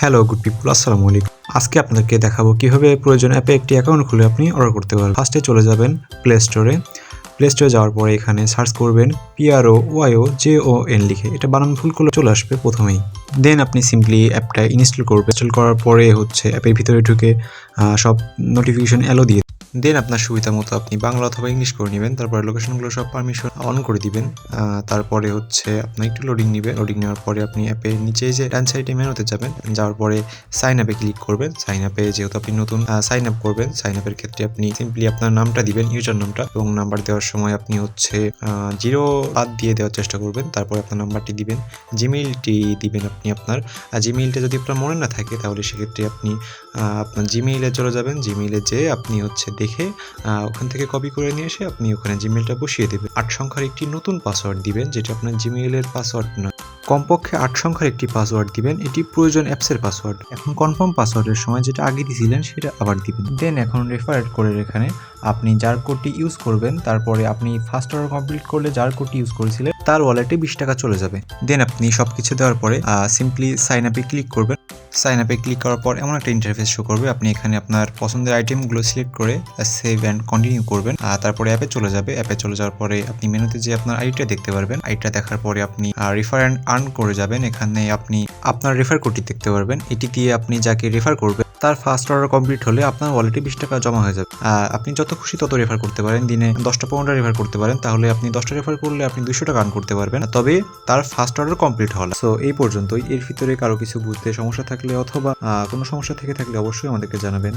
Hello good people, আসসালামু আলাইকুম। আজকে আপনাদেরকে দেখাবো কিভাবে প্রয়োজন অ্যাপে একটি অ্যাকাউন্ট খুলে আপনি অর্ডার করতে পারবেন। ফার্স্টে চলে যাবেন প্লে স্টোরে। প্লে স্টোরে যাওয়ার পরে এখানে সার্চ করবেন PROYOJON লিখে। এটা বানান ভুল করলে চলে আসবে প্রথমেই। দেন আপনি সিম্পলি অ্যাপটা ইনস্টল করবেন। ইনস্টল করার পরে অ্যাপের ভিতরে ঢুকে সব নোটিফিকেশন অ্যালো দিয়ে দেন আপনার সুবিধা মতো আপনি বাংলা অথবা ইংলিশ করে নেবেন। তারপরে লোকেশনগুলো সব পারমিশন অন করে দিবেন। তারপরে আপনার একটু লোডিং নেবেন। লোডিং নেওয়ার পরে আপনি অ্যাপের নিচে যে ডান সাইডে মেনুতে যাবেন। যাওয়ার পরে সাইন আপে ক্লিক করবেন। সাইন আপে যেহেতু আপনি নতুন সাইন আপ করবেন, সাইন আপের ক্ষেত্রে আপনি সিম্পলি আপনার নামটা দিবেন, ইউজার নামটা, এবং নাম্বার দেওয়ার সময় আপনি 0 বাদ দিয়ে দেওয়ার চেষ্টা করবেন। তারপরে আপনার নাম্বারটি দিবেন, জিমেইলটি দিবেন আপনি আপনার। জিমেইলটা যদি আপনার মনে না থাকে তাহলে সেক্ষেত্রে আপনি আপনার জিমেইলে চলে যাবেন। জিমেইলে যেয়ে আপনি দেখে ওখান থেকে কপি করে নিয়ে এসে আপনি ওখানে জিমেইলটা বসিয়ে দেবেন। 8 সংখ্যার একটি নতুন পাসওয়ার্ড দিবেন, যেটা আপনার জিমেইলের পাসওয়ার্ড নয়। কমপক্ষে 8 সংখ্যার একটি পাসওয়ার্ড দিবেন, এটি প্রয়োজন অ্যাপসের পাসওয়ার্ড। এখন কনফার্ম পাসওয়ার্ডের সময় যেটা আগে দিয়েছিলেন সেটা আবার দিবেন। দেন এখন রেফারেট কোডের এখানে আপনি যার কোডটি ইউজ করবেন, তারপরে আপনি ফার্স্ট অর্ডার কমপ্লিট করলে যার কোডটি ইউজ করেছিলেন তার ওয়ালেটে 20 টাকা চলে যাবে। দেন আপনি সবকিছু দেওয়ার পরে সিম্পলি সাইন আপে ক্লিক করবেন। সাইন আপে ক্লিক করার পর এমন একটা ইন্টারফেস শো করবে। আপনি এখানে আপনার পছন্দের আইটেমগুলো সিলেক্ট করে সেভ অ্যান্ড কন্টিনিউ করবেন। তারপরে অ্যাপে চলে যাবে। অ্যাপে চলে যাওয়ার পরে আপনি মেনুতে যে আপনার আইডিটা দেখতে পারবেন। আইডিটা দেখার পরে আপনি রেফার অ্যান্ড আর্ন করে যাবেন। এখানে আপনি আপনার রেফার কোডটি দেখতে পারবেন। এটি দিয়ে আপনি যাকে রেফার করবেন তার ফার্স্ট অর্ডার কমপ্লিট হলে আপনার ওয়ালেটে 20 টাকা জমা হয়ে যাবে। আপনি যত খুশি তত রেফার করতে পারেন। দিনে 10টা-15টা রেফার করতে পারেন। তাহলে আপনি 10টা রেফার করলে আপনি 200 টাকা আর্ন করতে পারবেন, তবে তার ফার্স্ট অর্ডার কমপ্লিট হলো। সো এই পর্যন্তই। এর ভিতরে কারো কিছু বুঝতে সমস্যা থাকলে অথবা কোনো সমস্যা থেকে থাকলে অবশ্যই আমাদেরকে জানাবেন।